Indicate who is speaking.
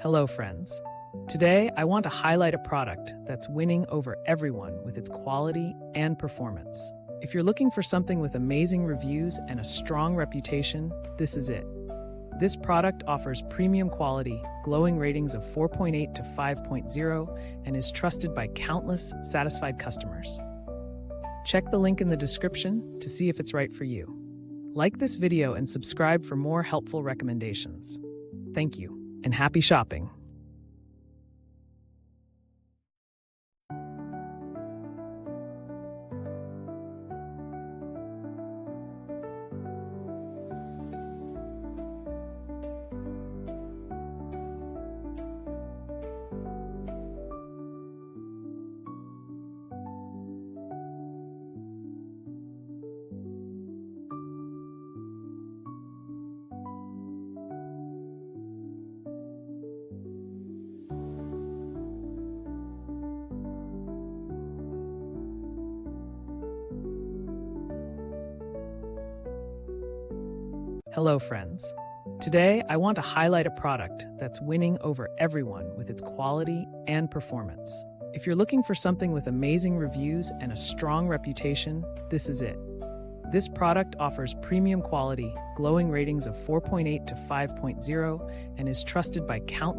Speaker 1: Hello, friends. Today, I want to highlight a product that's winning over everyone with its quality and performance. If you're looking for something with amazing reviews and a strong reputation, this is it. This product offers premium quality, glowing ratings of 4.8 to 5.0, and is trusted by countless satisfied customers. Check the link in the description to see if it's right for you. Like this video and subscribe for more helpful recommendations. Thank you, and happy shopping! Hello, friends. Today, I want to highlight a product that's winning over everyone with its quality and performance. If you're looking for something with amazing reviews and a strong reputation, this is it. This product offers premium quality, glowing ratings of 4.8 to 5.0, and is trusted by countless